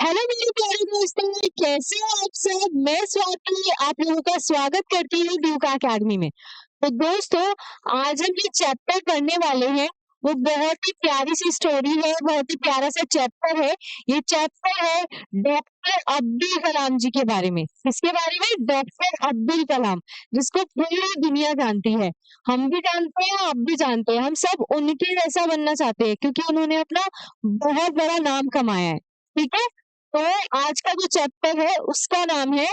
Hello मेरे प्यारे दोस्तों, कैसे हो आप सब? मैं स्वाति आप लोगों का स्वागत करती हूँ ड्यूका अकेडमी में। तो दोस्तों, आज हम जो चैप्टर पढ़ने वाले हैं वो बहुत ही प्यारी सी स्टोरी है, बहुत ही प्यारा सा चैप्टर है। ये चैप्टर है डॉक्टर अब्दुल कलाम जी के बारे में। किसके बारे में? डॉक्टर अब्दुल कलाम, जिसको पूरी दुनिया जानती है। हम भी जानते हैं, आप भी जानते हैं। हम सब उनके जैसा बनना चाहते हैं क्योंकि उन्होंने अपना बहुत बड़ा नाम कमाया है। ठीक है? तो आज का जो चैप्टर है उसका नाम है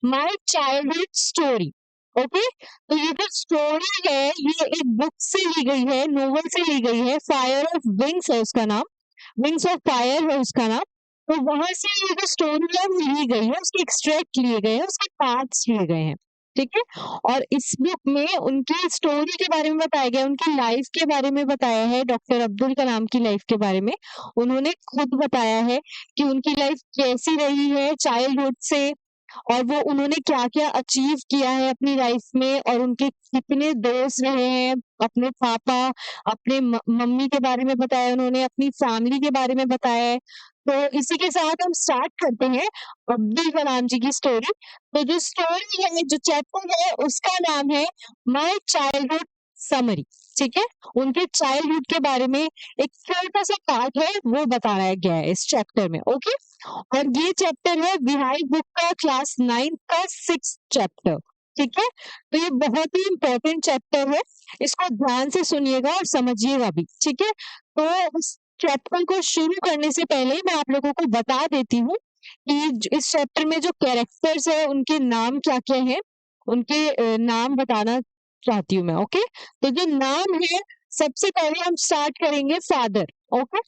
माय चाइल्डहुड स्टोरी। ओके, तो ये जो स्टोरी है ये एक बुक से ली गई है, नोवेल से ली गई है। फायर ऑफ विंग्स है उसका नाम, विंग्स ऑफ फायर है उसका नाम। तो वहां से ये जो स्टोरी है वो ली गई है, उसके एक्सट्रैक्ट लिए गए हैं, उसके पार्ट्स लिए गए हैं। ठीक है, और इस बुक में उनकी स्टोरी के बारे में बताया गया है, उनकी लाइफ के बारे में बताया है, डॉक्टर अब्दुल कलाम की लाइफ के बारे में। उन्होंने खुद बताया है कि उनकी लाइफ कैसी रही है चाइल्डहुड से, और वो उन्होंने क्या-क्या अचीव किया है अपनी लाइफ में, और उनके कितने दोस्त रहे हैं, अपने पापा, अपने मम्मी के बारे में बताया उन्होंने, अपनी फैमिली के बारे में बताया है। तो इसी के साथ हम स्टार्ट करते हैं अब्दुल कलाम जी की स्टोरी। तो जो स्टोरी है, जो चैप्टर है, उसका नाम है माय चाइल्डहुड समरी। ठीक है, उनके चाइल्डहुड के बारे में एक छोटा सा पार्ट है वो बताया गया है इस चैप्टर में। ओके, और ये चैप्टर है विहाई बुक का क्लास 9 का 6th चैप्टर। ठीक है, तो ये बहुत ही इम्पोर्टेंट चैप्टर है, इसको ध्यान से सुनिएगा और समझिएगा भी। ठीक है, तो इस चैप्टर को शुरू करने से पहले मैं आप लोगों को बता देती हूँ कि इस चैप्टर में जो कैरेक्टर्स है उनके नाम क्या क्या है, उनके नाम बताना चाहती हूँ मैं। ओके, तो जो नाम है, सबसे पहले हम स्टार्ट करेंगे फादर। ओके,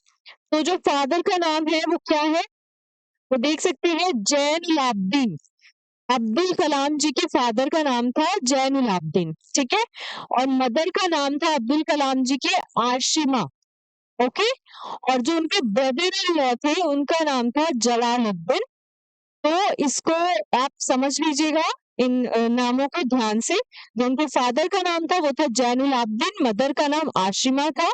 तो जो फादर का नाम है वो क्या है, तो देख सकते हैं जैनुलाब्दीन। अब्दुल कलाम जी के फादर का नाम था जैनुलाब्दीन। ठीक है, और मदर का नाम था अब्दुल कलाम जी के आशिमा। ओके, और जो उनके ब्रदर इन लॉ थे उनका नाम था जलालुद्दीन। तो इसको आप समझ लीजिएगा इन नामों को ध्यान से। जो उनके फादर का नाम था वो था जैनुलाब्दीन, मदर का नाम आशिमा था,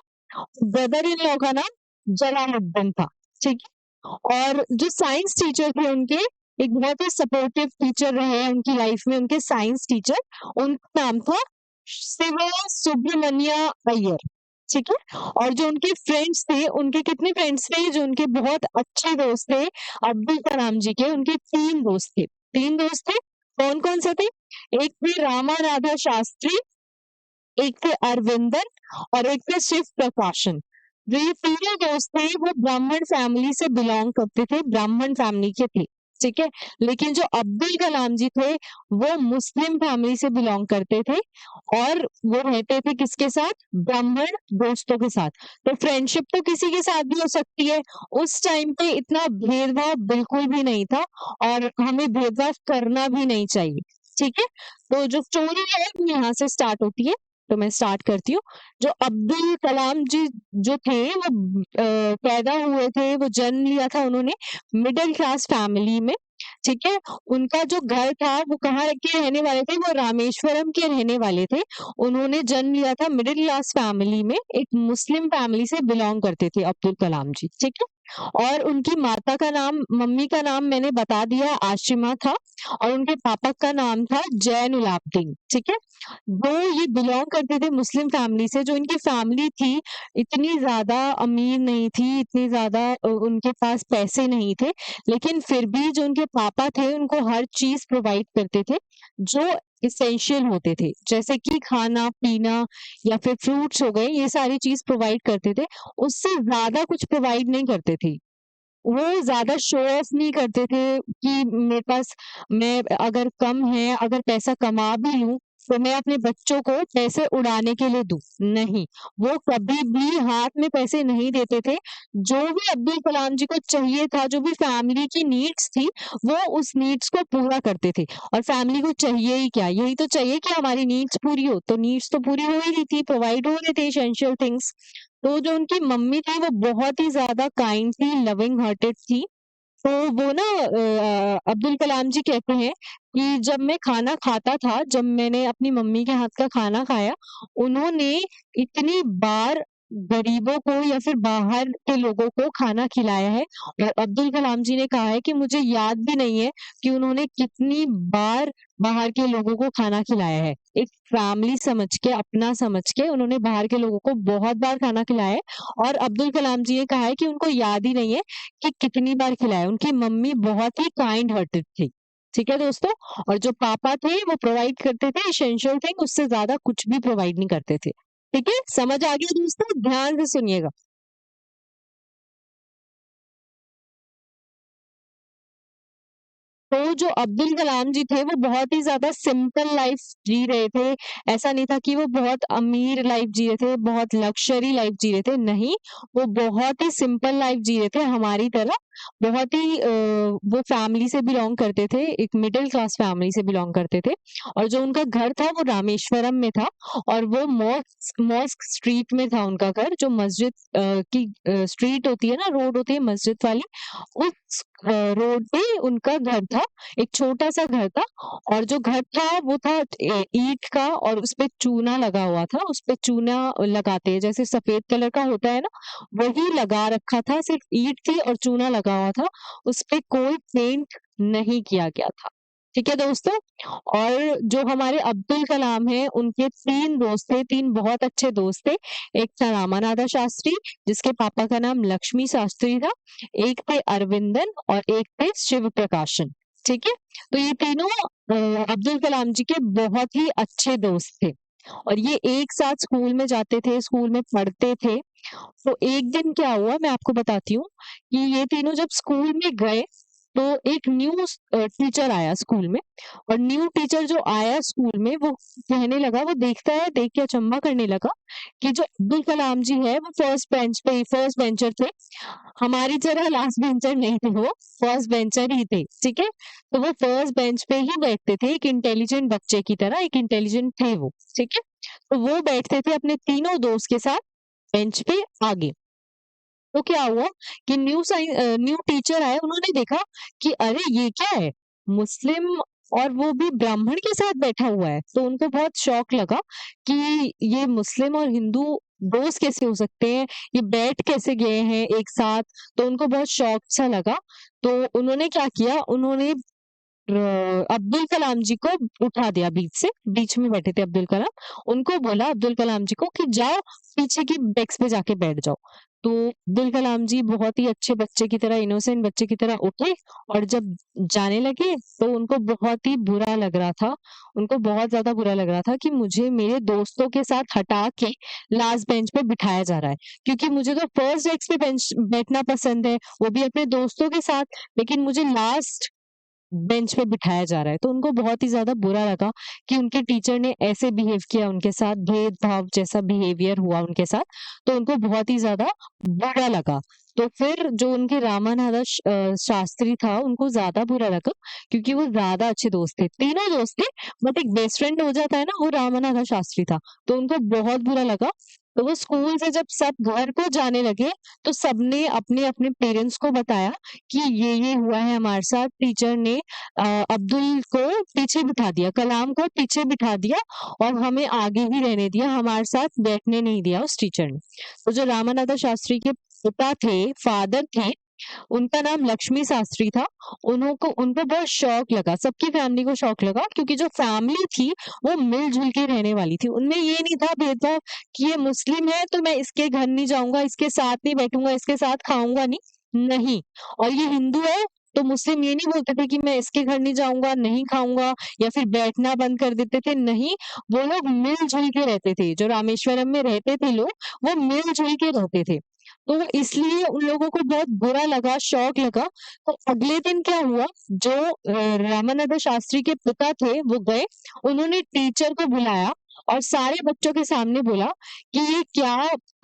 ब्रदर इन लॉ का नाम जलालुद्दीन था। ठीक है, और जो साइंस टीचर थे उनके, एक बहुत ही सपोर्टिव टीचर रहे हैं उनकी लाइफ में, उनके साइंस टीचर, उनका नाम था शिवा सुब्रमण्या अय्यर। ठीक है, और जो उनके फ्रेंड्स थे, उनके कितने फ्रेंड्स थे, जो उनके बहुत अच्छे दोस्त थे अब्दुल कलाम जी के, उनके 3 दोस्त थे। 3 दोस्त थे, कौन कौन से थे? एक थे रामाराधा शास्त्री, एक थे अरविंदन, और एक थे शिव प्रकाशन। जो ये तीनों दोस्त थे वो ब्राह्मण फैमिली से बिलोंग करते थे, ब्राह्मण फैमिली के थे। ठीक है, लेकिन जो अब्दुल कलाम जी थे वो मुस्लिम फैमिली से बिलोंग करते थे, और वो रहते थे किसके साथ? ब्राह्मण दोस्तों के साथ। तो फ्रेंडशिप तो किसी के साथ भी हो सकती है, उस टाइम पे इतना भेदभाव बिल्कुल भी नहीं था, और हमें भेदभाव करना भी नहीं चाहिए। ठीक है, तो जो स्टोरी है वो यहाँ से स्टार्ट होती है। तो मैं स्टार्ट करती हूँ। जो अब्दुल कलाम जी जो थे वो पैदा हुए थे, वो जन्म लिया था उन्होंने मिडिल क्लास फैमिली में। ठीक है, उनका जो घर था वो कहाँ के रहने वाले थे? वो रामेश्वरम के रहने वाले थे। उन्होंने जन्म लिया था मिडिल क्लास फैमिली में, एक मुस्लिम फैमिली से बिलोंग करते थे अब्दुल कलाम जी। ठीक है, और उनकी माता का नाम, मम्मी का नाम मैंने बता दिया, आशिमा था, और उनके पापा का नाम था जैनुलाब्दीन। ठीक है, वो ये बिलोंग करते थे मुस्लिम फैमिली से। जो इनकी फैमिली थी इतनी ज्यादा अमीर नहीं थी, इतनी ज्यादा उनके पास पैसे नहीं थे, लेकिन फिर भी जो उनके पापा थे उनको हर चीज प्रोवाइड करते थे जो इसेंशियल होते थे, जैसे कि खाना पीना या फिर फ्रूट्स हो गए, ये सारी चीज प्रोवाइड करते थे। उससे ज्यादा कुछ प्रोवाइड नहीं करते थे। वो ज़्यादा शो ऑफ नहीं करते थे कि मेरे पास, मैं अगर कम है, अगर पैसा कमा भी लूँ, तो मैं अपने बच्चों को पैसे उड़ाने के लिए दूँ, नहीं। वो कभी भी हाथ में पैसे नहीं देते थे। जो भी अब्दुल कलाम जी को चाहिए था, जो भी फैमिली की नीड्स थी, वो उस नीड्स को पूरा करते थे। और फैमिली को चाहिए ही क्या? यही तो चाहिए कि हमारी नीड्स पूरी हो, तो नीड्स तो पूरी हो ही रही थी, प्रोवाइड हो रहे थे एसेंशियल थिंग्स। तो जो उनकी मम्मी थी वो बहुत ही ज़्यादा काइंड थी, लविंग हार्टेड थी। तो वो ना अब्दुल कलाम जी कहते हैं कि जब मैं खाना खाता था, जब मैंने अपनी मम्मी के हाथ का खाना खाया, उन्होंने इतनी बार गरीबों को या फिर बाहर के लोगों को खाना खिलाया है। और अब्दुल कलाम जी ने कहा है कि मुझे याद भी नहीं है कि उन्होंने कितनी बार बाहर के लोगों को खाना खिलाया है। एक फैमिली समझ के, अपना समझ के उन्होंने बाहर के लोगों को बहुत बार खाना खिलाया है। और अब्दुल कलाम जी ने कहा है कि उनको याद ही नहीं है कि कितनी बार खिलाया है। उनकी मम्मी बहुत ही काइंड हार्टेड थी। ठीक है दोस्तों? और जो पापा थे वो प्रोवाइड करते थे एसेंशियल थिंग, उससे ज़्यादा कुछ भी प्रोवाइड नहीं करते थे। ठीक है? समझ आ गया दोस्तों? ध्यान से सुनिएगा। तो जो अब्दुल कलाम जी थे, वो बहुत ही ज़्यादा सिंपल लाइफ़ जी रहे थे। ऐसा नहीं था कि वो बहुत अमीर लाइफ़ जी रहे थे, बहुत लग्ज़री लाइफ़ जी रहे थे, नहीं, वो बहुत ही सिंपल लाइफ़ जी रहे थे हमारी तरह। बहुत ही वो फैमिली से बिलॉन्ग करते थे, एक मिडल क्लास फैमिली से बिलॉन्ग करते थे। और जो उनका घर था वो रामेश्वरम में था, और वो मॉस्क मॉस्क स्ट्रीट में था उनका घर, जो मस्जिद की स्ट्रीट होती है ना, रोड होती है मस्जिद वाली, उस रोड पे उनका घर था। एक छोटा-सा घर था, और जो घर था वो था ईंट का, और उसपे चूना लगा हुआ था। उसपे चूना लगाते हैं, जैसे सफ़ेद कलर का होता है ना, वही लगा रखा था, सिर्फ़ ईंट थी और चूना लगा हुआ था। उसपे कोई पेंट नहीं किया गया था। ठीक है दोस्तों? और जो हमारे अब्दुल कलाम हैं, उनके 3 दोस्त थे, 3 बहुत अच्छे दोस्त थे। एक था रामानाथा शास्त्री, जिसके पापा का नाम लक्ष्मी शास्त्री था। एक थे अरविंदन, और एक थे शिव प्रकाशन। ठीक है? तो ये तीनों अब्दुल कलाम जी के बहुत ही अच्छे दोस्त थे, और ये एक साथ स्कूल में जाते थे, स्कूल में पढ़ते थे। तो एक दिन क्या हुआ मैं आपको बताती हूँ, कि ये तीनों जब स्कूल में गए, तो एक न्यू टीचर आया स्कूल में। और न्यू टीचर जो आया स्कूल में, वो कहने लगा, वो देखता है, देख के अचंभा करने लगा कि जो अब्दुल कलाम जी है वो फर्स्ट बेंचर थे। हमारी तरह लास्ट बेंचर नहीं थे, वो फर्स्ट बेंचर ही थे। ठीक है? तो वो फर्स्ट बेंच पे ही बैठते थे, एक इंटेलिजेंट बच्चे की तरह, एक इंटेलिजेंट थे वो। ठीक है? तो वो बैठते थे अपने तीनों दोस्त के साथ बेंच पे आगे। तो क्या हुआ कि न्यू टीचर आए, उन्होंने देखा कि अरे ये क्या है? मुस्लिम, और वो भी ब्राह्मण के साथ बैठा हुआ है। तो उनको बहुत शॉक लगा कि ये मुस्लिम और हिंदू दोस्त कैसे हो सकते हैं? ये बैठ कैसे गए हैं एक साथ? तो उनको बहुत शॉक सा लगा। तो उन्होंने क्या किया, उन्होंने अब्दुल कलाम जी को उठा दिया बीच से, बीच में बैठे थे अब्दुल कलाम। उनको बोला अब्दुल कलाम जी को कि जाओ पीछे की डेस्क पे जाके बैठ जाओ। तो अब्दुल कलाम जी बहुत ही अच्छे बच्चे की तरह, इनोसेंट बच्चे की तरह उठे, और जब जाने लगे तो उनको बहुत ही बुरा लग रहा था। उनको बहुत ज़्यादा बुरा लग रहा था कि मुझे मेरे दोस्तों के साथ हटा के लास्ट बेंच पे बिठाया जा रहा है। क्योंकि मुझे तो फर्स्ट डेस्क पे बेंच बैठना पसंद है, वो भी अपने दोस्तों के साथ, लेकिन मुझे लास्ट बेंच पे बिठाया जा रहा है। तो उनको बहुत ही ज़्यादा बुरा लगा कि उनके टीचर ने ऐसे बिहेव किया उनके साथ, भेदभाव जैसा बिहेवियर हुआ उनके साथ, तो उनको बहुत ही ज़्यादा बुरा लगा। तो फिर जो उनके शास्त्री था, उनको ज़्यादा बुरा लगा, क्योंकि वो ज़्यादा अच्छे दोस्त थे। तीनों दोस्त थे, बट एक बेस्ट फ्रेंड हो जाता है ना, वो रामानाथा शास्त्री था। तो उनको बहुत बुरा लगा। तो वो स्कूल से जब सब घर को जाने लगे, तो सबने अपने-अपने पेरेंट्स को बताया कि ये हुआ है हमारे साथ। टीचर ने अब्दुल को पीछे बिठा दिया, कलाम को पीछे बिठा दिया, और हमें आगे ही रहने दिया, हमारे साथ बैठने नहीं दिया उस टीचर ने। तो जो रामानाथा शास्त्री के पिता थे, फादर थे, उनका नाम लक्ष्मी शास्त्री था। उनको बहुत शौक लगा, सबकी फैमिली को शौक लगा, क्योंकि जो फैमिली थी वो मिल-जुल के रहने वाली थी। उनमें ये नहीं था भेदभाव कि ये मुस्लिम है तो मैं इसके घर नहीं जाऊँगा, इसके साथ नहीं बैठूँगा, इसके साथ खाऊँगा नहीं, नहीं। और ये हिंदू है तो मुस्लिम ये नहीं बोलते थे कि मैं इसके घर नहीं जाऊँगा, नहीं खाऊँगा, या फिर बैठना बंद कर देते थे, नहीं। वो लोग मिल-जुल के रहते थे, जो रामेश्वरम में रहते थे लोग, वो मिल-जुल के रहते थे। तो इसलिए उन लोगों को बहुत बुरा लगा, शॉक लगा। तो अगले दिन क्या हुआ, जो रामानंद शास्त्री के पिता थे वो गए, उन्होंने टीचर को बुलाया और सारे बच्चों के सामने बोला कि ये क्या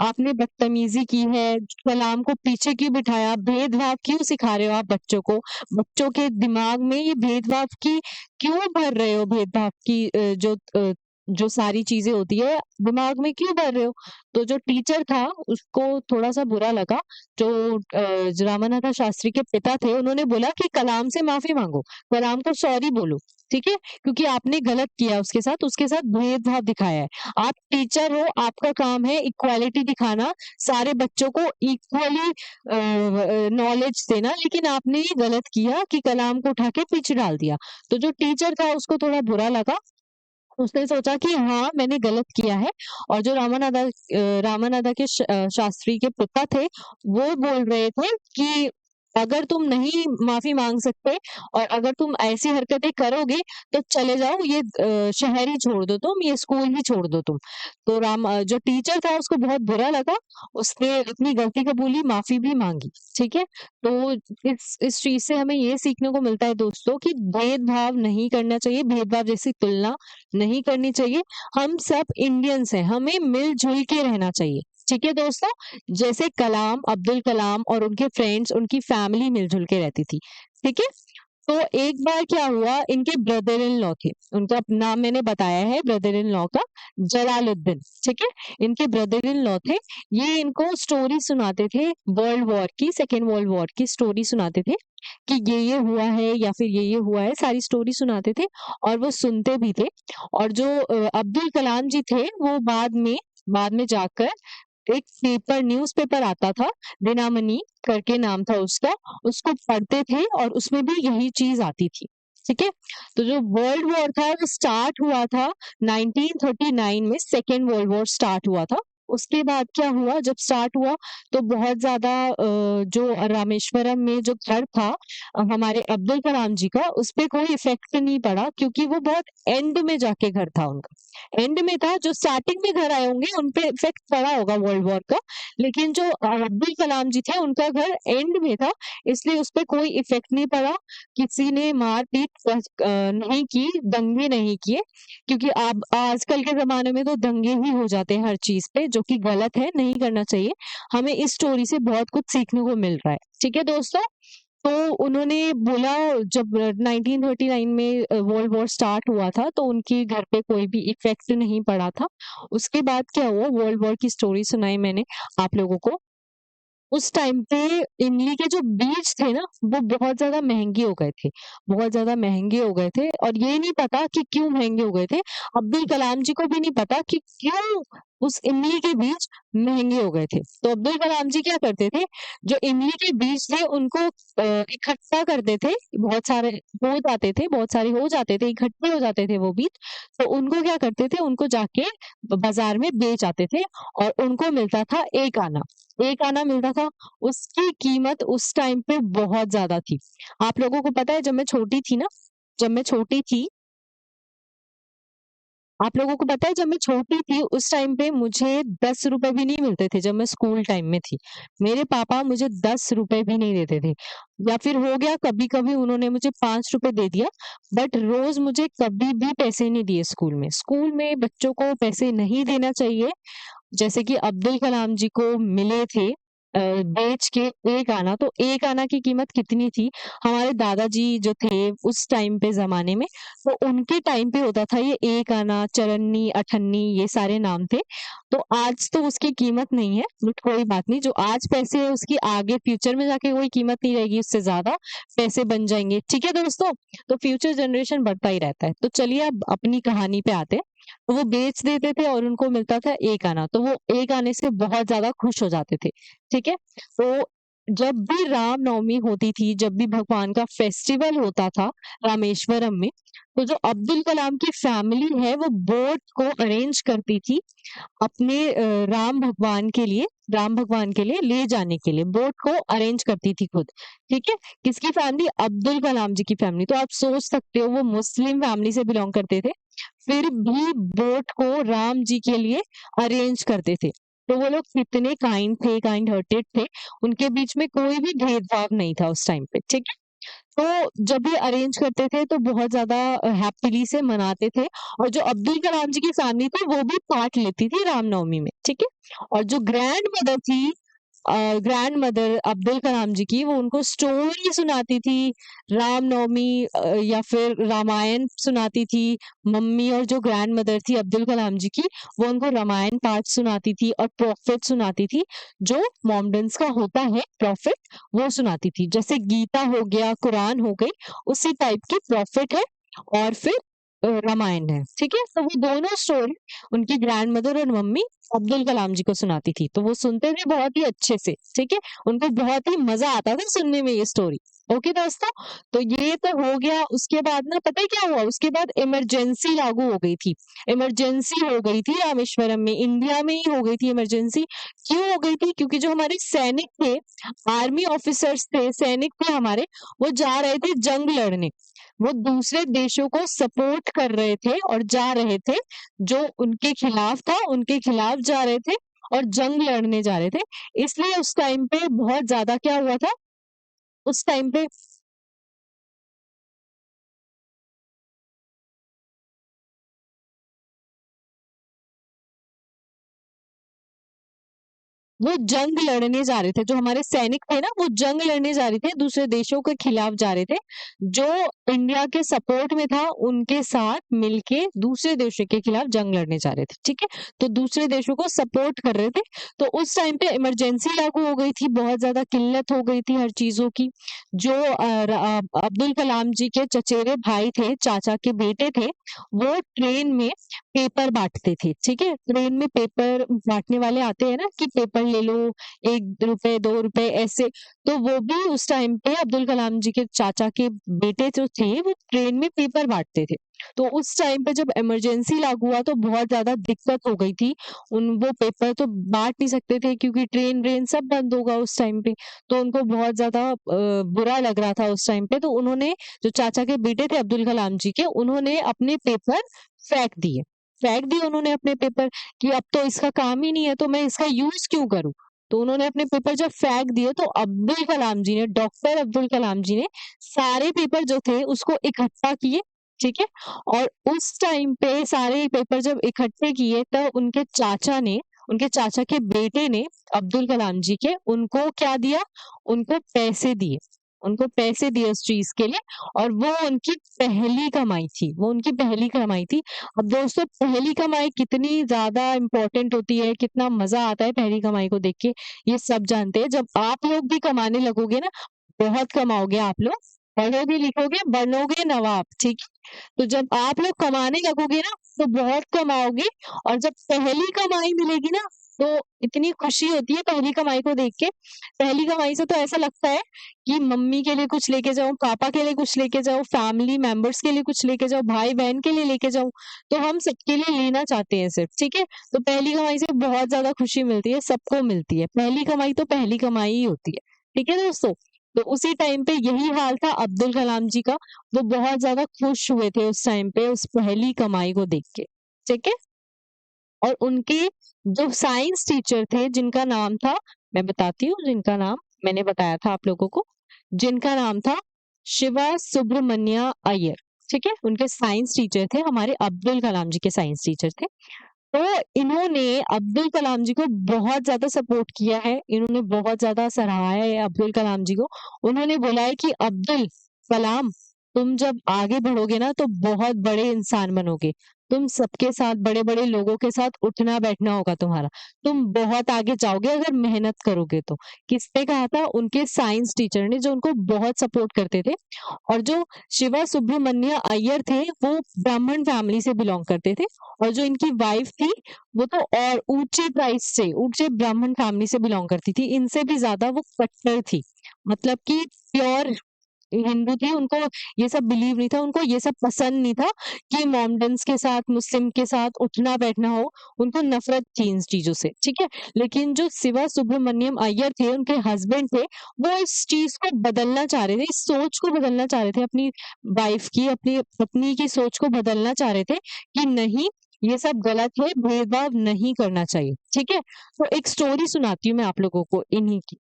आपने बदतमीजी की है, कलाम को पीछे क्यों बिठाया, भेदभाव क्यों सिखा रहे हो आप बच्चों को, बच्चों के दिमाग में ये भेदभाव की क्यों भर रहे हो, भेदभाव की जो जो सारी चीजें होती है दिमाग में क्यों भर रहे हो? तो जो टीचर था उसको थोड़ा सा बुरा लगा। जो रामानाथा शास्त्री के पिता थे उन्होंने बोला कि कलाम से माफी मांगो, कलाम को सॉरी बोलो, ठीक है, क्योंकि आपने गलत किया उसके साथ भेदभाव दिखाया है। आप टीचर हो, आपका काम है इक्वालिटी दिखाना, सारे बच्चों को इक्वली नॉलेज देना, लेकिन आपने ये गलत किया कि कलाम को उठा के पीछे डाल दिया। तो जो टीचर था उसको थोड़ा बुरा लगा। उसने सोचा कि हाँ, मैंने गलत किया है। और जो रामानाथा के शास्त्री के पिता थे, वो बोल रहे थे कि अगर तुम नहीं माफ़ी माँग सकते और अगर तुम ऐसी हरकतें करोगे, तो चले जाओ, ये शहर ही छोड़ दो तुम, ये स्कूल ही छोड़ दो तुम। तो जो टीचर था उसको बहुत बुरा लगा, उसने अपनी गलती कबूली, माफ़ी भी माँगी, ठीक है? तो इस चीज़ से हमें ये सीखने को मिलता है दोस्तों कि भेदभाव नहीं करना चाहिए, भेदभाव जैसी तुलना नहीं करनी चाहिए। हम सब इंडियंस हैं, हमें मिल-जुल के रहना चाहिए। ठीक है दोस्तों? जैसे कलाम, अब्दुल कलाम और उनके फ्रेंड्स, उनकी फैमिली मिल-जुल के रहती थी। ठीक है? तो एक बार क्या हुआ, इनके ब्रदर इन लॉ थे, उनका नाम मैंने बताया है ब्रदर इन लॉ का, जलालुद्दीन, ठीक है? इनके ब्रदर इन लॉ थे, ये इनको स्टोरी सुनाते थे वर्ल्ड वॉर की, सेकेंड वर्ल्ड वॉर की स्टोरी सुनाते थे कि ये हुआ है या फिर ये हुआ है, सारी स्टोरी सुनाते थे और वो सुनते भी थे। और जो अब्दुल कलाम जी थे वो बाद में जाकर एक न्यूज़पेपर आता था, दिनामणि करके नाम था उसका, उसको पढ़ते थे और उसमें भी यही चीज़ आती थी। ठीक है? तो जो वर्ल्ड वॉर था वो स्टार्ट हुआ था 1939 में, सेकेंड वर्ल्ड वॉर स्टार्ट हुआ था। उसके बाद क्या हुआ, जब स्टार्ट हुआ तो बहुत ज़्यादा जो रामेश्वरम में जो घर था हमारे अब्दुल कलाम जी का, उसपे कोई इफ़ेक्ट नहीं पड़ा क्योंकि वो बहुत एंड में जाके घर था उनका। एंड में था, जो स्टार्टिंग में घर आए होंगे उन पे इफ़ेक्ट पड़ा होगा वर्ल्ड वॉर का, लेकिन जो अब्दुल कलाम जी थे उनका घर एंड में था, इसलिए उसपे कोई इफ़ेक्ट नहीं पड़ा। किसी ने मार-पीट नहीं की, दंगे नहीं किए, क्योंकि अब आजकल के ज़माने में तो दंगे ही हो जाते हैं हर चीज़ पे, जो कि गलत है, नहीं करना चाहिए। हमें इस स्टोरी से बहुत कुछ सीखने को मिल रहा है। ठीक है दोस्तों? तो उन्होंने बोला, जब 1939 में वर्ल्ड वॉर स्टार्ट हुआ था तो उनके घर पे कोई भी इफ़ेक्ट नहीं पड़ा था। उसके बाद क्या हुआ, वर्ल्ड वॉर की स्टोरी सुनाई मैंने आप लोगों को। उस टाइम पे इमली के जो बीज थे ना, वो बहुत ज़्यादा महँगे हो गए थे, बहुत ज़्यादा महँगे हो गए थे और ये नहीं पता कि क्यों महँगे हो गए थे। अब्दुल कलाम जी को भी नहीं पता कि क्यों उस इमली के बीज महँगे हो गए थे। तो अब्दुल कलाम जी क्या करते थे, जो इमली के बीज थे उनको इकट्ठा करते थे, बहुत सारे बहुत सारे हो जाते थे, इकट्ठे हो जाते थे वो बीज। तो उनको क्या करते थे, उनको जाके बाज़ार में बेच आते थे और उनको मिलता था 1 आना। 1 आना मिलता था, उसकी कीमत उस टाइम पे बहुत ज़्यादा थी। आप लोगों को पता है, जब मैं छोटी थी आप लोगों को पता है, जब मैं छोटी थी उस टाइम पे मुझे ₹10 भी नहीं मिलते थे, जब मैं स्कूल टाइम में थी। मेरे पापा मुझे ₹10 भी नहीं देते थे, या फिर हो गया कभी-कभी उन्होंने मुझे ₹5 दे दिया, बट रोज़ मुझे कभी भी पैसे नहीं दिए स्कूल में। स्कूल में बच्चों को पैसे नहीं देना चाहिए, जैसे कि अब्दुल कलाम जी को मिले थे बेच के 1 आना, तो 1 आना की कीमत कितनी थी? हमारे दादाजी जो थे उस टाइम पे ज़माने में, तो उनके टाइम पे होता था ये 1 आना, चरन्नी, अठन्नी, ये सारे नाम थे। तो आज तो उसकी कीमत नहीं है, बट कोई बात नहीं, जो आज पैसे है उसकी आगे फ्यूचर में जाके कोई कीमत नहीं रहेगी, उससे ज़्यादा पैसे बन जाएँगे। ठीक है दोस्तों? तो फ्यूचर जनरेशन बढ़ता ही रहता है। तो चलिए अब अपनी कहानी पे आते हैं। तो वो बेच देते थे और उनको मिलता था 1 आना, तो वो 1 आने से बहुत ज़्यादा खुश हो जाते थे, ठीक है? तो जब भी रामनवमी होती थी, जब भी भगवान का फेस्टिवल होता था रामेश्वरम में, तो जो अब्दुल कलाम की फैमिली है वो बोट को अरेंज करती थी अपने राम भगवान के लिए ले जाने के लिए, बोट को अरेंज करती थी खुद, ठीक है? किसकी फैमिली? अब्दुल कलाम जी की फैमिली। तो आप सोच सकते हो वो मुस्लिम फैमिली से बिलॉन्ग करते थे, फिर भी बोट को राम जी के लिए अरेंज करते थे। तो वो लोग कितने काइंड हार्टेड थे, उनके बीच में कोई भी भेदभाव नहीं था उस टाइम पे, ठीक है? तो जब भी अरेंज करते थे तो बहुत ज़्यादा हैपीली से मनाते थे और जो अब्दुल कलाम जी की फैमिली थी वो भी पार्ट लेती थी रामनवमी में, ठीक है? और जो ग्रैंड मदर थी ग्रैंड मदर अब्दुल कलाम जी की, वो उनको स्टोरी सुनाती थी, रामनवमी या फिर रामायण सुनाती थी। मम्मी और जो ग्रैंड मदर थी अब्दुल कलाम जी की, वो उनको रामायण पाठ सुनाती थी और प्रॉफिट सुनाती थी, जो मोमडन्स का होता है प्रॉफिट, वो सुनाती थी। जैसे गीता हो गया, कुरान हो गई, उसी टाइप की प्रॉफिट है और फिर रामायण है। ठीक है, तो वो दोनों स्टोरी उनकी ग्रैंड मदर और मम्मी अब्दुल कलाम जी को सुनाती थी, तो वो सुनते थे बहुत ही अच्छे से। ठीक है, उनको बहुत ही मजा आता था सुनने में ये स्टोरी। ओके दोस्तों, तो ये तो हो गया। उसके बाद ना पता है क्या हुआ, उसके बाद इमरजेंसी लागू हो गई थी। इमरजेंसी हो गई थी रामेश्वरम में, इंडिया में ही हो गई थी इमरजेंसी। क्यों हो गई थी? क्योंकि जो हमारे सैनिक थे, आर्मी ऑफिसर्स थे, सैनिक थे हमारे, वो जा रहे थे जंग लड़ने। वो दूसरे देशों को सपोर्ट कर रहे थे और जा रहे थे, जो उनके खिलाफ था उनके खिलाफ जा रहे थे और जंग लड़ने जा रहे थे। इसलिए उस टाइम पे बहुत ज्यादा क्या हुआ था, उस टाइम पे वो जंग लड़ने जा रहे थे, जो हमारे सैनिक थे ना, वो जंग लड़ने जा रहे थे, दूसरे देशों के खिलाफ जा रहे थे। जो इंडिया के सपोर्ट में था, उनके साथ मिलके दूसरे देशों के खिलाफ जंग लड़ने जा रहे थे। ठीक है, तो दूसरे देशों को सपोर्ट कर रहे थे। तो उस टाइम पे इमरजेंसी लागू हो गई थी, बहुत ज्यादा किल्लत हो गई थी हर चीजों की। जो अब्दुल कलाम जी के चचेरे भाई थे, चाचा के बेटे थे, वो ट्रेन में पेपर बाँटते थे। ठीक है? ट्रेन में पेपर बाँटने वाले आते हैं ना कि पेपर ले लो, ₹1, ₹2 ऐसे। तो वो भी उस टाइम पे अब्दुल कलाम जी के चाचा के बेटे जो थे, वो ट्रेन में पेपर बाँटते थे। तो उस टाइम पे जब इमरजेंसी लागू हुआ तो बहुत ज़्यादा दिक्कत हो गई थी। वो पेपर तो बाँट नहीं सकते थे क्योंकि ट्रेन-व्रेन सब बंद होगा उस टाइम पे। तो उनको बहुत ज़्यादा बुरा लग रहा था उस टाइम पे। तो उन्होंने, जो चाचा के बेटे थे अब्दुल कलाम जी के, उन्होंने अपने पेपर फेंक दिए। फेंक दिए उन्होंने अपने पेपर कि अब तो इसका काम ही नहीं है, तो मैं इसका यूज़ क्यों करूँ? तो उन्होंने अपने पेपर जब फेंक दिए तो अब्दुल कलाम जी ने, डॉक्टर अब्दुल कलाम जी ने सारे पेपर जो थे उसको इकट्ठा किए, ठीक है? और उस टाइम पे सारे पेपर जब इकट्ठे किए तब उनके चाचा के बेटे ने, अब्दुल कलाम जी के, उनको क्या दिया? उनको पैसे दिए। उनको पैसे दिए उस चीज़ के लिए, और वो उनकी पहली कमाई थी, वो उनकी पहली कमाई थी। अब दोस्तों, पहली कमाई कितनी ज़्यादा इम्पोर्टेंट होती है, कितना मज़ा आता है पहली कमाई को देख के, ये सब जानते हैं। जब आप लोग भी कमाने लगोगे ना, बहुत कमाओगे आप लोग, पढ़ोगे लिखोगे, बनोगे नवाब, ठीक है? तो जब आप लोग कमाने लगोगे ना, तो बहुत कमाओगे, और जब पहली कमाई मिलेगी ना, तो इतनी खुशी होती है पहली कमाई को देख के। पहली कमाई से तो ऐसा लगता है कि मम्मी के लिए कुछ लेके जाऊँ, पापा के लिए कुछ लेके जाऊँ, फैमिली मेंबर्स के लिए कुछ लेके जाऊँ, भाई-बहन के लिए लेके जाऊँ, तो हम सबके लिए लेना चाहते हैं सिर्फ, ठीक है? तो पहली कमाई से बहुत ज़्यादा खुशी मिलती है, सबको मिलती है। पहली कमाई तो पहली कमाई ही होती है। ठीक है दोस्तों? तो उसी टाइम पे यही हाल था अब्दुल कलाम जी का, वो बहुत ज़्यादा खुश हुए थे उस टाइम पे उस पहली कमाई को देख के, ठीक है? और उनके जो साइंस टीचर थे, जिनका नाम था, मैं बताती हूँ जिनका नाम, मैंने बताया था आप लोगों को, जिनका नाम था शिवा सुब्रमण्य अय्यर, ठीक है? उनके साइंस टीचर थे, हमारे अब्दुल कलाम जी के साइंस टीचर थे। तो इन्होंने अब्दुल कलाम जी को बहुत ज़्यादा सपोर्ट किया है, इन्होंने बहुत ज़्यादा सराहा है अब्दुल कलाम जी को। उन्होंने बोला है कि अब्दुल कलाम, तुम जब आगे बढ़ोगे ना तो बहुत बड़े इंसान बनोगे। तुम सबके साथ, बड़े-बड़े लोगों के साथ उठना-बैठना होगा तुम्हारा। तुम बहुत आगे जाओगे अगर मेहनत करोगे तो। किसने कहा था? उनके साइंस टीचर ने, जो उनको बहुत सपोर्ट करते थे। और जो शिवा सुब्रमण्य अय्यर थे, वो ब्राह्मण फैमिली से बिलॉन्ग करते थे। और जो इनकी वाइफ थी, वो तो और ऊंचे ट्राइब से, ऊंचे ब्राह्मण फैमिली से बिलोंग करती थी। इनसे भी ज्यादा वो कट्टर थी, मतलब कि प्योर हिंदू थी। उनको ये सब बिलीव नहीं था, उनको ये सब पसंद नहीं था कि मोमडन्स के साथ, मुस्लिम के साथ उठना बैठना हो। उनको नफरत थी इन चीजों से, ठीक है? लेकिन जो शिवा सुब्रमण्यम अय्यर थे, उनके हस्बैंड थे, वो इस चीज को बदलना चाह रहे थे, इस सोच को बदलना चाह रहे थे, अपनी वाइफ की, अपनी पत्नी की सोच को बदलना चाह रहे थे कि नहीं, ये सब गलत है, भेदभाव नहीं करना चाहिए, ठीक है? तो एक स्टोरी सुनाती हूँ मैं आप लोगों को इन्हीं की।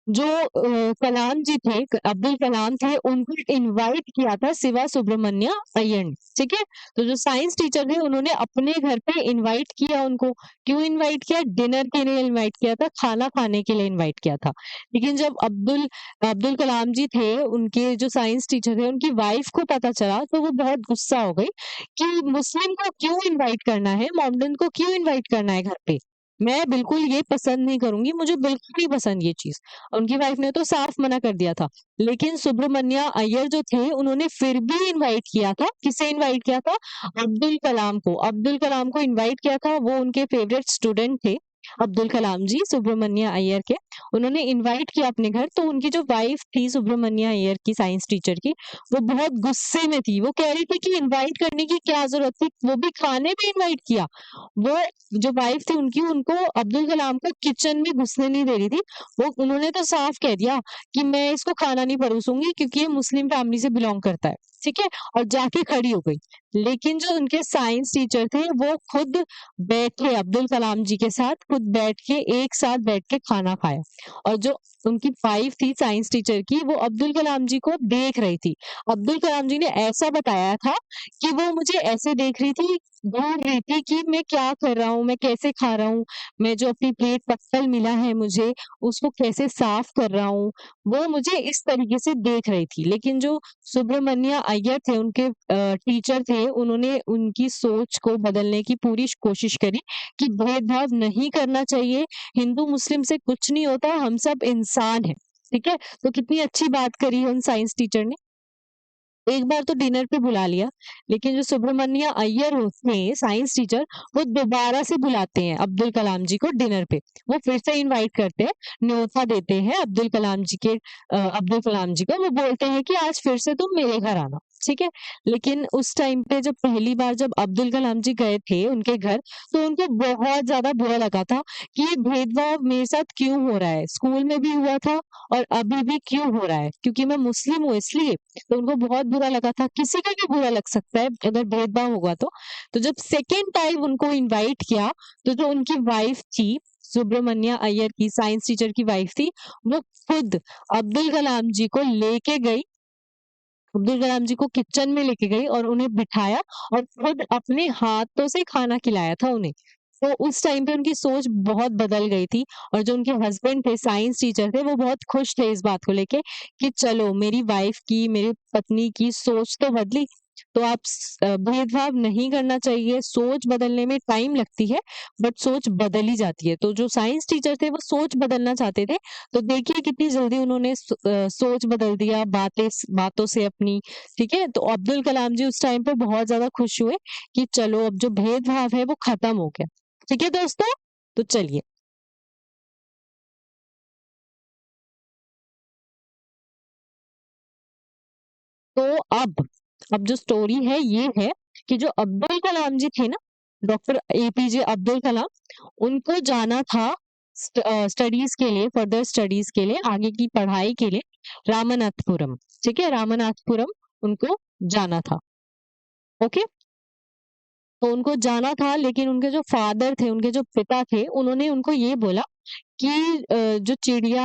जो कलाम जी थे, अब्दुल कलाम थे, उनको इनवाइट किया था शिवा सुब्रमण्य अय्यर ने, ठीक है? तो जो साइंस टीचर थे उन्होंने अपने घर पे इनवाइट किया उनको। क्यों इनवाइट किया? डिनर के लिए इनवाइट किया था, खाना खाने के लिए इनवाइट किया था। लेकिन जब अब्दुल अब्दुल कलाम जी थे, उनके जो साइंस टीचर थे, उनकी वाइफ को पता चला तो वो बहुत गुस्सा हो गई कि मुस्लिम को क्यों इनवाइट करना है, मोमडन को क्यों इनवाइट करना है घर पे? मैं बिल्कुल ये पसंद नहीं करूँगी, मुझे बिल्कुल नहीं पसंद ये चीज़। उनकी वाइफ ने तो साफ मना कर दिया था। लेकिन सुब्रमण्या अय्यर जो थे उन्होंने फिर भी इनवाइट किया था। किसे इनवाइट किया था? अब्दुल कलाम को। अब्दुल कलाम को इनवाइट किया था, वो उनके फेवरेट स्टूडेंट थे। अब्दुल कलाम जी सुब्रमण्या अय्यर के। उन्होंने इनवाइट किया अपने घर, तो उनकी जो वाइफ थी सुब्रमण्या अय्यर की, साइंस टीचर की, वो बहुत गुस्से में थी। वो कह रही थी कि इनवाइट करने की क्या ज़रूरत थी? वो भी खाने पे इनवाइट किया। वो जो वाइफ थी उनकी, उनको अब्दुल कलाम को किचन में घुसने नहीं दे रही थी। वो उन्होंने तो साफ कह दिया कि मैं इसको खाना नहीं परोसूँगी क्योंकि ये मुस्लिम फैमिली से बिलॉन्ग करता है, ठीक है? और जाके खड़ी हो गई। लेकिन जो उनके साइंस टीचर थे वो खुद बैठे अब्दुल कलाम जी के साथ, खुद बैठ के एक साथ बैठ के खाना खाया। और जो उनकी वाइफ थी साइंस टीचर की, वो अब्दुल कलाम जी को देख रही थी। अब्दुल कलाम जी ने ऐसा बताया था कि वो मुझे ऐसे देख रही थी, ढूँढ रही थी कि मैं क्या कर रहा हूँ, मैं कैसे खा रहा हूँ, मैं जो अपनी प्लेट पत्तल मिला है मुझे, उसको कैसे साफ कर रहा हूँ, वो मुझे इस तरीके से देख रही थी। लेकिन जो सुब्रमण्या अय्यर थे, उनके टीचर थे, उन्होंने उनकी सोच को बदलने की पूरी कोशिश करी कि भेदभाव नहीं करना चाहिए, हिंदू-मुस्लिम से कुछ नहीं होता, हम सब इंसान हैं, ठीक है? तो कितनी अच्छी बात करी है उन साइंस टीचर ने। एक बार तो डिनर पे बुला लिया, लेकिन जो सुब्रमण्या अय्यर होते हैं साइंस टीचर, वो दोबारा से बुलाते हैं अब्दुल कलाम जी को डिनर पे। वो फिर से इनवाइट करते हैं, न्योता देते हैं अब्दुल कलाम जी के अब्दुल कलाम जी को। वो बोलते हैं कि आज फिर से तुम मेरे घर आना, ठीक है? लेकिन उस टाइम पे जब पहली बार जब अब्दुल कलाम जी गए थे उनके घर, तो उनको बहुत ज़्यादा बुरा लगा था कि ये भेदभाव मेरे साथ क्यों हो रहा है? स्कूल में भी हुआ था और अभी भी क्यों हो रहा है? क्योंकि मैं मुस्लिम हूँ इसलिए। तो उनको बहुत बुरा लगा था, किसी को भी बुरा लग सकता है अगर भेदभाव होगा तो। तो जब सेकंड टाइम उनको इनवाइट किया, तो जो उनकी वाइफ थी, सुब्रमण्या अय्यर की साइंस टीचर की वाइफ थी, वो खुद अब्दुल कलाम जी को लेके गई, अब्दुल कलाम जी को किचन में लेके गई और उन्हें बिठाया और खुद अपने हाथों से खाना खिलाया था उन्हें। तो उस टाइम पे उनकी सोच बहुत बदल गई थी और जो उनके हस्बैंड थे, साइंस टीचर थे, वो बहुत खुश थे इस बात को लेके कि चलो मेरी वाइफ की, मेरी पत्नी की सोच तो बदली। तो आप भेदभाव नहीं करना चाहिए, सोच बदलने में टाइम लगती है, बट सोच बदल ही जाती है। तो जो साइंस टीचर थे वो सोच बदलना चाहते थे, तो देखिए कितनी जल्दी उन्होंने सोच बदल दिया बातों से अपनी, ठीक है? तो अब्दुल कलाम जी उस टाइम पे बहुत ज़्यादा खुश हुए कि चलो अब जो भेदभाव है वो खत्म हो गया। ठीक है दोस्तों? तो चलिए, तो अब जो स्टोरी है ये है कि जो अब्दुल कलाम जी थे ना, डॉक्टर एपीजे अब्दुल कलाम, उनको जाना था स्टडीज़ के लिए, फर्दर स्टडीज़ के लिए, आगे की पढ़ाई के लिए रामनाथपुरम, ठीक है? रामनाथपुरम उनको जाना था, ओके? तो उनको जाना था, लेकिन उनके जो फादर थे, उनके जो पिता थे, उन्होंने उनको ये बोला कि जो चिड़िया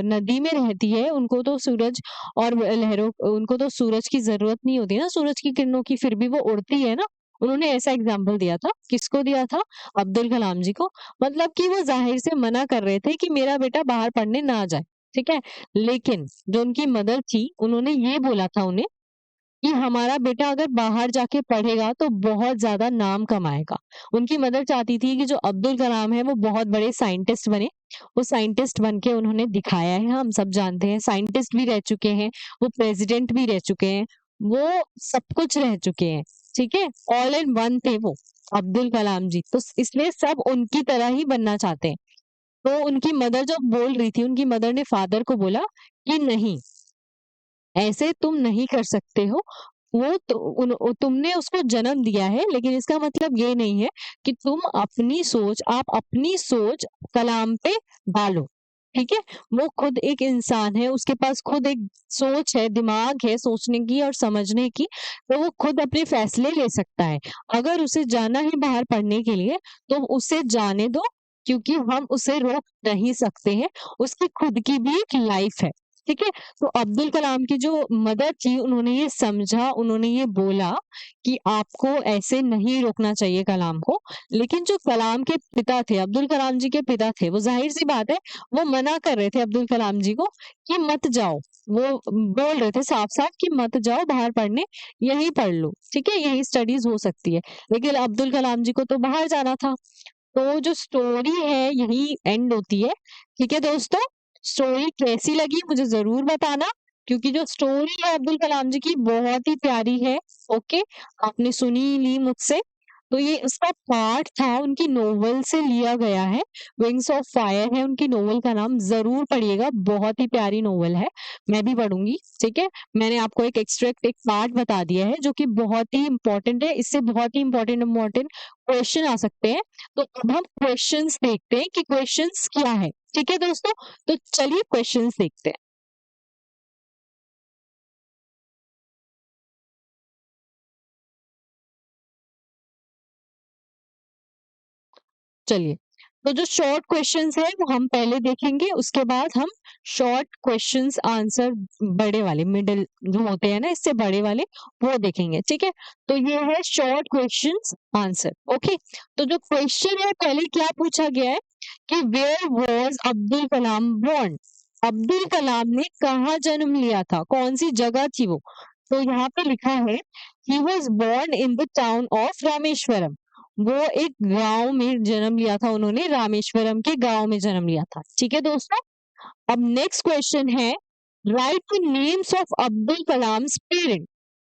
नदी में रहती है, उनको तो सूरज और लहरों उनको तो सूरज की ज़रूरत नहीं होती ना, सूरज की किरणों की, फिर भी वो उड़ती है ना। उन्होंने ऐसा एग्ज़ाम्पल दिया था, किसको दिया था? अब्दुल कलाम जी को। मतलब कि वो ज़ाहिर से मना कर रहे थे कि मेरा बेटा बाहर पढ़ने ना जाए, ठीक है? लेकिन जो उनकी मदर थी, उन्होंने ये बोला था उन्हें कि हमारा बेटा अगर बाहर जाके पढ़ेगा तो बहुत ज़्यादा नाम कमाएगा। उनकी मदर चाहती थी कि जो अब्दुल कलाम है वो बहुत बड़े साइंटिस्ट बने। वो साइंटिस्ट बन के उन्होंने दिखाया है, हम सब जानते हैं, साइंटिस्ट भी रह चुके हैं, वो प्रेज़िडेंट भी रह चुके हैं, वो सब कुछ रह चुके हैं, ठीक है? ऑल इन वन थे वो, अब्दुल कलाम जी। तो इसलिए सब उनकी तरह ही बनना चाहते हैं। तो उनकी मदर जब बोल रही थी, उनकी मदर ने फादर को बोला कि नहीं, ऐसे तुम नहीं कर सकते हो। वो तो तुमने उसको जन्म दिया है, लेकिन इसका मतलब ये नहीं है कि तुम आप अपनी सोच कलाम पे डालो, ठीक है? वो खुद एक इंसान है, उसके पास खुद एक सोच है, दिमाग है सोचने की और समझने की, तो वो खुद अपने फैसले ले सकता है। अगर उसे जाना है बाहर पढ़ने के लिए, तो उसे जाने दो, क्योंकि हम उसे रोक नहीं सकते हैं, उसकी खुद की भी एक लाइफ है। ठीक है? तो अब्दुल कलाम की जो मदर थी, उन्होंने ये समझा, उन्होंने ये बोला कि आपको ऐसे नहीं रोकना चाहिए कलाम को। लेकिन जो कलाम के पिता थे, अब्दुल कलाम जी के पिता थे, वो ज़ाहिर-सी बात है, वो मना कर रहे थे अब्दुल कलाम जी को कि मत जाओ। वो बोल रहे थे साफ-साफ कि मत जाओ बाहर पढ़ने, यहीं पढ़ लो, ठीक है? यहीं स्टडीज़ हो सकती है। लेकिन अब्दुल कलाम जी को तो बाहर जाना था। तो जो स्टोरी है यही एंड होती है। ठीक है दोस्तों? स्टोरी कैसी लगी मुझे ज़रूर बताना, क्योंकि जो स्टोरी है अब्दुल कलाम जी की बहुत ही प्यारी है। ओके? आपने सुनी ही ली मुझसे। तो ये इसका पार्ट था, उनकी नोवेल से लिया गया है। विंग्स ऑफ फायर है उनकी नोवेल का नाम, ज़रूर पढ़िएगा, बहुत ही प्यारी नोवेल है। मैं भी पढ़ूँगी, ठीक है? मैंने आपको एक एक्सट्रैक्ट, एक पार्ट बता दिया है जो कि बहुत ही इम्पोर्टेंट है। इससे बहुत ही इम्पोर्टेंट क्वेश्चन आ सकते हैं। तो अब हम क्वेश्चंस देखते हैं कि क्वेश्चंस क्या है। ठीक है दोस्तों? तो चलिए क्वेश्चंस देखते हैं। चलिए, तो जो शॉर्ट क्वेश्चंस है वो हम पहले देखेंगे, उसके बाद हम शॉर्ट क्वेश्चंस आंसर बड़े वाले, मिडल जो होते हैं ना इससे बड़े वाले, वो देखेंगे। ठीक है? तो ये है शॉर्ट क्वेश्चंस आंसर। ओके? तो जो क्वेश्चन है पहले क्या पूछा गया है कि where was Abdul Kalam born? Abdul Kalam ने कहाँ जन्म लिया था? कौन सी जगह थी वो? तो यहाँ पे लिखा है he was born in the town of Rameswaram. वो एक गांव में जन्म लिया था उन्होंने, रामेश्वरम के गांव में जन्म लिया था। ठीक है दोस्तों? अब नेक्स्ट क्वेश्चन है right the names of Abdul Kalam's parent.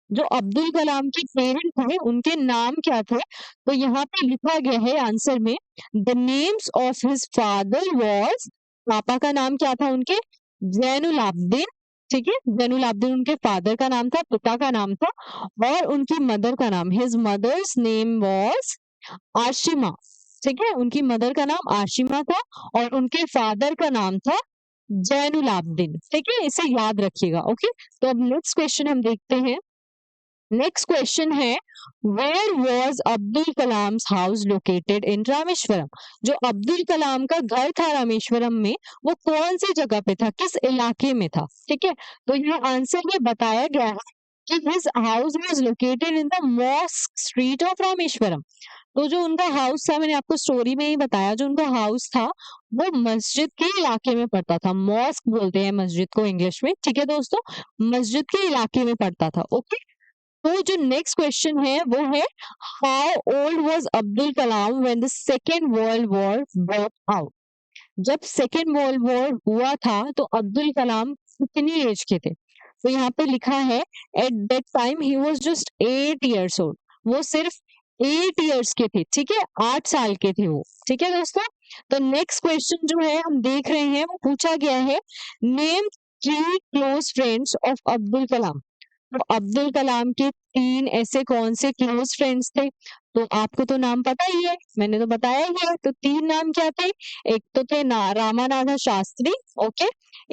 जो अब्दुल कलाम के पेरेंट थे उनके नाम क्या थे? तो यहाँ पे लिखा गया है आंसर में the names of his father was, पापा का नाम क्या था उनके? जैनुल आब्दीन। ठीक है? जैनुल आब्दीन उनके फादर का नाम था, पिता का नाम था। और उनकी मदर का नाम, his mother's name was Ashima. ठीक है? उनकी मदर का नाम आशिमा था और उनके फादर का नाम था जैनुल आब्दीन। ठीक है? इसे याद रखिएगा। ओके? तो अब नेक्स्ट क्वेश्चन हम देखते हैं। नेक्स्ट क्वेश्चन है where was Abdul Kalam's house located in Rameswaram? जो अब्दुल कलाम का घर था रामेश्वरम में, वो कौन सी जगह पे था, किस इलाके में था? ठीक है? तो ये आंसर ये बताया गया है कि his house was located in the mosque street of Rameswaram. तो जो उनका हाउस था, मैंने आपको स्टोरी में ही बताया, जो उनका हाउस था वो मस्जिद के इलाके में पड़ता था। मॉस्क बोलते हैं मस्जिद को इंग्लिश में। ठीक है दोस्तों? मस्जिद के इलाके में पड़ता था। ओके? तो जो नेक्स्ट क्वेश्चन है वो है how old was Abdul Kalam when the second world war broke out? जब सेकेंड वर्ल्ड वॉर हुआ था तो अब्दुल कलाम कितनी एज के थे? तो यहाँ पे लिखा है at that time he was just 8 years old. वो सिर्फ 8 years के थे। ठीक है? 8 साल के थे वो। ठीक है दोस्तों? तो नेक्स्ट क्वेश्चन जो है हम देख रहे हैं वो पूछा गया है name 3 close friends of Abdul Kalam. तो अब्दुल कलाम के 3 ऐसे कौन से क्लोज फ्रेंड्स थे? तो आपको तो नाम पता ही है, मैंने तो बताया ही है। तो 3 नाम क्या थे? एक तो थे ना रामानाथ शास्त्री, ओके,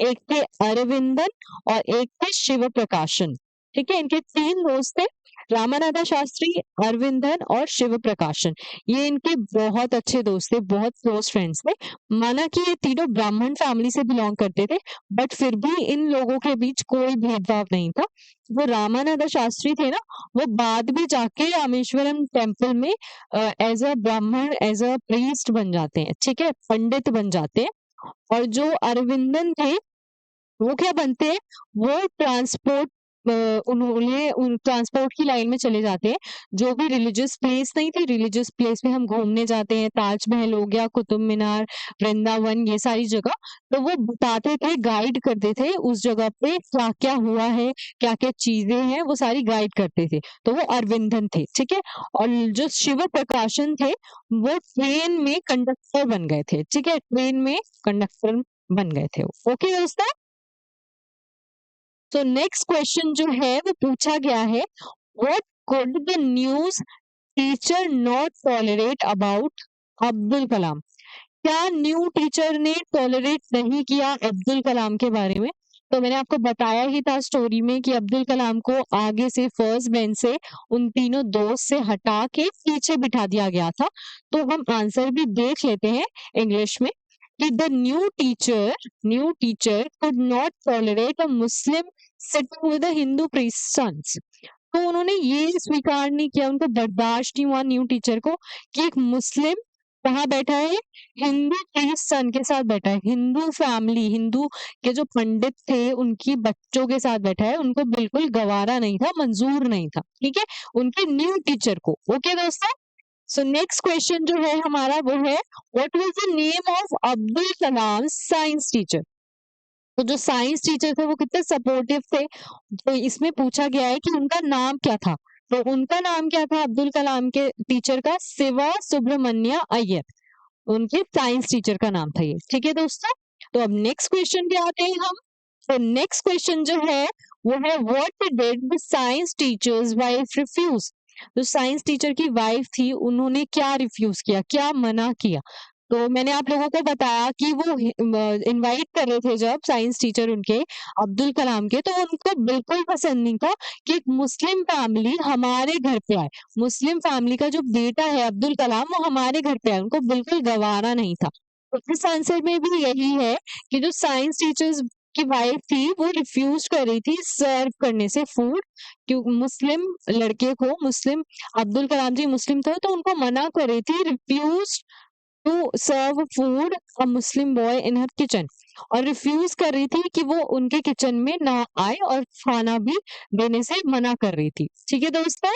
एक थे अरविंदन और एक थे शिव प्रकाशन। ठीक है? इनके 3 दोस्त थे, रामानाथ शास्त्री, अरविंदन और शिव प्रकाशन। ये इनके बहुत अच्छे दोस्त थे, बहुत क्लोज फ्रेंड्स थे। माना कि ये तीनों ब्राह्मण फैमिली से बिलोंग करते थे, बट फिर भी इन लोगों के बीच कोई भेदभाव नहीं था। वो रामानंद शास्त्री थे ना, वो बाद में जाके रामेश्वरम टेम्पल में एज अ ब्राह्मण, एज अ प्रीस्ट बन जाते हैं। ठीक है? पंडित बन जाते हैं। और जो अरविंदन थे वो क्या बनते हैं? वो ट्रांसपोर्ट, उन्होंने उन ट्रांसपोर्ट की लाइन में चले जाते हैं। जो भी रिलीजियस प्लेस नहीं थी, रिलीजियस प्लेस में हम घूमने जाते हैं, ताजमहल हो गया, कुतुब मीनार, वृंदावन, ये सारी जगह, तो वो बताते थे, गाइड करते थे उस जगह पे क्या-क्या हुआ है, क्या-क्या चीज़ें हैं, वो सारी गाइड करते थे। तो वो अरविंदन थे, ठीक है? और जो शिव प्रकाशन थे, वो ट्रेन में कंडक्टर बन गए थे, ठीक है? ट्रेन में कंडक्टर बन गए थे वो। ओके दोस्तों? तो नेक्स्ट क्वेश्चन जो है वो पूछा गया है what could the news teacher not tolerate about Abdul Kalam? क्या न्यू टीचर ने टॉलरेट नहीं किया अब्दुल कलाम के बारे में? तो मैंने आपको बताया ही था स्टोरी में कि अब्दुल कलाम को आगे से फर्स्ट बेंच से उन तीनों दोस्त से हटा के पीछे बिठा दिया गया था। तो हम आंसर भी देख लेते हैं इंग्लिश में कि the new teacher could not tolerate a Muslim sitting with a Hindu priest sons. तो उन्होंने ये स्वीकार नहीं किया, उनको बर्दाश्त नहीं हुआ न्यू टीचर को कि एक मुस्लिम कहाँ बैठा है, हिंदू प्रीस्ट सन के साथ बैठा है, हिंदू फैमिली, हिंदू के जो पंडित थे उनकी बच्चों के साथ बैठा है। उनको बिल्कुल गवारा नहीं था, मंजूर नहीं था, ठीक है, उनके न्यू टीचर को। ओके दोस्तों, सो नेक्स्ट क्वेश्चन जो है हमारा वो है, what was the name of Abdul Kalam science teacher. तो जो साइंस टीचर थे वो कितने सपोर्टिव थे। तो इसमें पूछा गया है कि उनका नाम क्या था। तो उनका नाम क्या था अब्दुल कलाम के टीचर का, शिवा सुब्रमण्य अय्यर, उनके साइंस टीचर का नाम था ये। ठीक है दोस्तों, तो अब नेक्स्ट क्वेश्चन पे आते हैं हम। तो नेक्स्ट क्वेश्चन जो है वो है, what did the science teacher's wife refuse. जो साइंस टीचर की वाइफ थी उन्होंने क्या रिफ्यूज किया, क्या मना किया। तो मैंने आप लोगों को बताया कि वो इनवाइट कर रहे थे जब साइंस टीचर उनके अब्दुल कलाम के, तो उनको बिल्कुल पसंद नहीं था कि एक मुस्लिम फैमिली हमारे घर पे आए, मुस्लिम फैमिली का जो बेटा है अब्दुल कलाम वो हमारे घर पे आए, उनको बिल्कुल गवारा नहीं था। तो इस आंसर में भी यही है कि जो साइंस टीचर्स की वाइफ थी वो रिफ्यूज कर रही थी सर्व करने से फूड, क्योंकि मुस्लिम लड़के को, मुस्लिम अब्दुल कलाम जी मुस्लिम थे तो उनको मना कर रही थी, refuse to serve food a Muslim boy in her kitchen, और रिफ्यूज कर रही थी कि वो उनके किचन में ना आए और खाना भी देने से मना कर रही थी। ठीक है दोस्तों,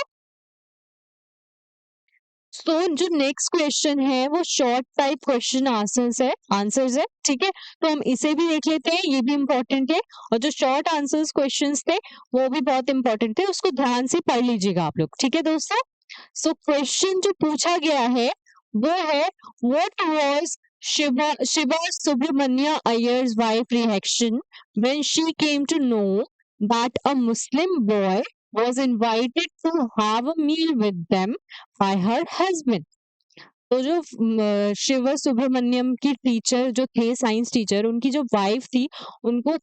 तो जो नेक्स्ट क्वेश्चन है वो शॉर्ट टाइप क्वेश्चन आंसर्स है, ठीक है, तो हम इसे भी देख लेते हैं, ये भी इम्पोर्टेंट है। और जो शॉर्ट आंसर्स क्वेश्चंस थे वो भी बहुत इंपॉर्टेंट थे, उसको ध्यान से पढ़ लीजिएगा आप लोग। ठीक है दोस्तों, सो क्वेश्चन जो पूछा गया है वो है, what was Shiva Subramania Iyer's wife reaction when she came to know that a Muslim boy was invited to have a meal with them by her husband। तो जो शिव सुब्रमण्यम की टीचर जो थे साइंस टीचर, उनकी जो वाइफ थी उनको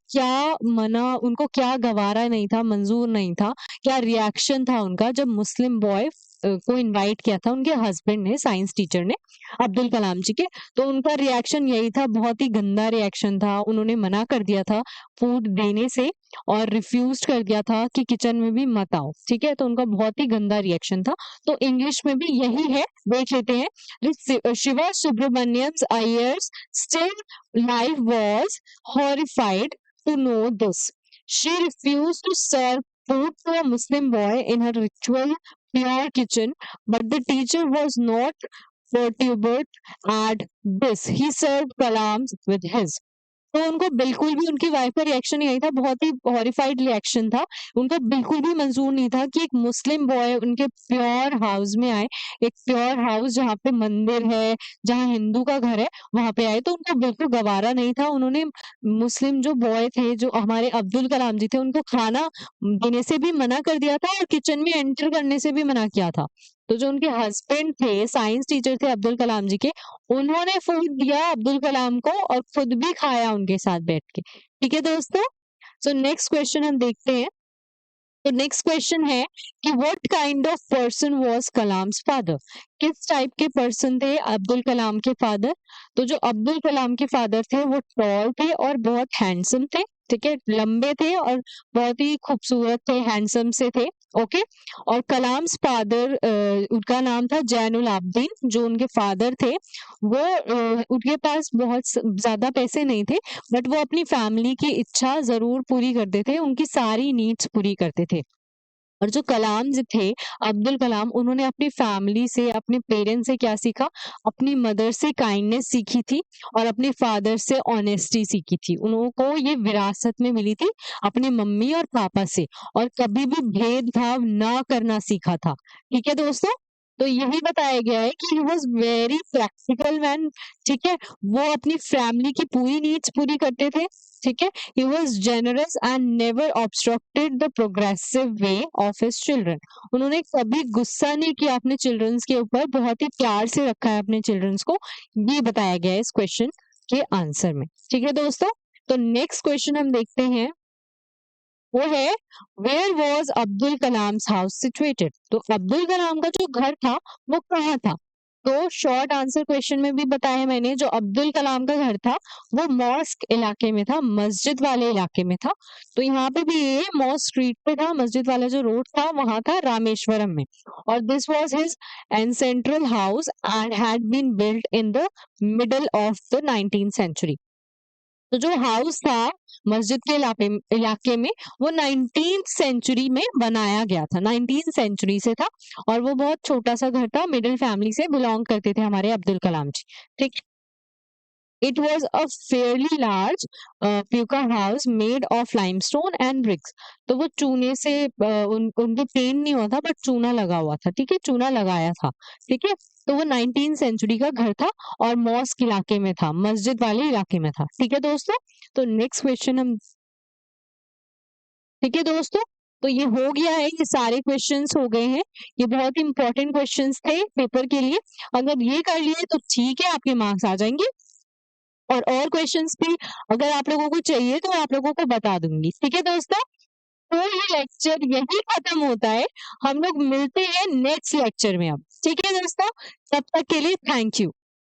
क्या गवारा नहीं था, मंजूर नहीं था, क्या रिएक्शन था उनका जब मुस्लिम बॉय को इनवाइट किया था उनके हस्बैंड ने, साइंस टीचर ने अब्दुल कलाम जी के। तो उनका रिएक्शन यही था, बहुत ही गंदा रिएक्शन था, उन्होंने मना कर दिया था फूड देने से और रिफ्यूज कर दिया था कि किचन में भी मत आओ। ठीक है, तो उनका बहुत ही गंदा रिएक्शन था। तो इंग्लिश में भी यही है, देख लेते हैं। Shiva Subramaniam's Iyer's still life was horrified to know this. She refused to serve food to a Muslim boy in her ritual pure kitchen, but the teacher was not perturbed at this. He served kalams with his. तो उनको बिल्कुल भी उनकी wife का reaction यही था, बहुत ही horrified reaction था। उनको बिल्कुल भी मंजूर नहीं था कि एक मुस्लिम बॉय उनके प्योर हाउस में आए, एक प्योर हाउस जहाँ पे मंदिर है, जहाँ हिंदू का घर है, वहां पे आए, तो उनको बिल्कुल गवारा नहीं था। उन्होंने मुस्लिम जो बॉय थे, जो हमारे अब्दुल कलाम जी थे, उनको खाना देने से भी मना कर दिया था और किचन में एंटर करने से भी मना किया था। तो जो उनके हस्बैंड थे, साइंस टीचर थे अब्दुल कलाम जी के, उन्होंने फूड दिया अब्दुल कलाम को और खुद भी खाया उनके साथ बैठ के। ठीक है दोस्तों, सो नेक्स्ट क्वेश्चन हम देखते हैं। तो नेक्स्ट क्वेश्चन है कि what kind of person was Kalam's father. किस टाइप के पर्सन थे अब्दुल कलाम के फादर। तो जो अब्दुल कलाम के फादर थे वो टॉल थे और बहुत हैंडसम थे, ठीक है, लंबे थे और बहुत ही खूबसूरत थे, हैंडसम से थे। ओके, और कलाम्स फादर, उनका नाम था जैनुल आबदीन, जो उनके फादर थे वो उनके पास बहुत ज्यादा पैसे नहीं थे, बट वो अपनी फैमिली की इच्छा जरूर पूरी करते थे, उनकी सारी नीड्स पूरी करते थे। और जो कलाम जी थे, अब्दुल कलाम, उन्होंने अपनी फैमिली से, अपने पेरेंट्स से क्या सीखा, अपनी मदर से काइंडनेस सीखी थी और अपने फादर से ऑनेस्टी सीखी थी। उनको ये विरासत में मिली थी अपने मम्मी और पापा से, और कभी भी भेदभाव ना करना सीखा था। ठीक है दोस्तों, तो यही बताया गया है कि he was very practical man. ठीक है, वो अपनी फैमिली की पूरी नीड्स पूरी करते थे। ठीक है, he was generous and never obstructed the progressive way of his children। उन्होंने कभी गुस्सा नहीं किया अपने चिल्ड्रंस के ऊपर, बहुत ही प्यार से रखा है अपने चिल्ड्रंस को, ये बताया गया है इस क्वेश्चन के आंसर में। ठीक है दोस्तों, तो नेक्स्ट क्वेश्चन हम देखते हैं। वो है where was Abdul Kalam house situated. तो अब्दुल कलाम का जो घर था वो कहाँ था? तो शॉर्ट आंसर क्वेश्चन में भी बताया मैंने, जो अब्दुल कलाम का घर था वो मॉस्क इलाके में था, मस्जिद वाले इलाके में था। तो यहाँ पे भी ये मॉस्क स्ट्रीट पे था, मस्जिद वाला जो रोड था वहां था रामेश्वरम में। और this was his ancestral house and had been built in the middle of the 19th century. तो जो हाउस था मस्जिद के इलाके में वो 19th सेंचुरी में बनाया गया था, 19th सेंचुरी से था। और वो बहुत छोटा सा घर था, मिडिल फैमिली से बिलोंग करते थे हमारे अब्दुल कलाम जी। ठीक। It was a fairly large pucca house made of limestone and bricks. तो वो चूने से उनके पेंट नहीं हुआ था बट चूना लगा हुआ था, ठीक है, चूना लगाया था। ठीक है। तो वो 19th सेंचुरी का घर था और मॉस्क इलाके में था, मस्जिद वाले इलाके में था। ठीक है दोस्तों। तो नेक्स्ट क्वेश्चन हम, ठीक है दोस्तों, तो ये हो गया है, ये सारे क्वेश्चंस हो गए हैं। ये बहुत इंपॉर्टेंट क्वेश्चंस थे पेपर के लिए। अगर ये कर लिए तो ठीक है, आपके मार्क्स आ जाएंगे। और क्वेश्चंस भी अगर आप लोगों को चाहिए तो मैं आप लोगों को बता दूंगी। ठीक है दोस्तों। तो ये लेक्चर यही खत्म होता है। हम लोग मिलते हैं नेक्स्ट लेक्चर में अब। ठीक है दोस्तों, तब तक के लिए थैंक यू।